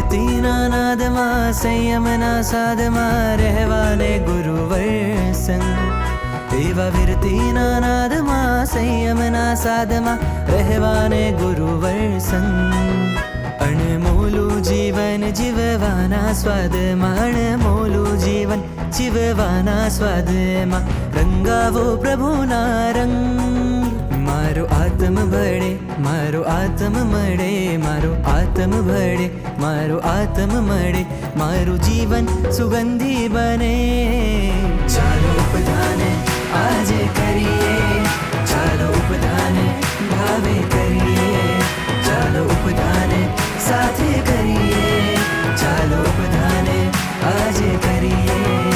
વિરતીના નાદમાં સંયમના સાધમાં રહેવાને ગુરુવર સંગ. એવા વિરતીના નાદમાં સંયમના સાધમાં રહેવાને ગુરુવર સંગ. અણમોલું જીવન જીવવાના સ્વાદમાં, અણમોલું જીવન જીવવાના સ્વાદમાં રંગાવો પ્રભુના રંગ. મારો આત્મ ભળે, મારો આત્મ મળે, મારો આત્મ ભળે, મારો આત્મ મળે, મારું જીવન સુગંધી બને. ચાલો ઉપધાને આજે કરીએ, ચાલો ઉપધાને ભાવે કરીએ, ચાલો ઉપધાને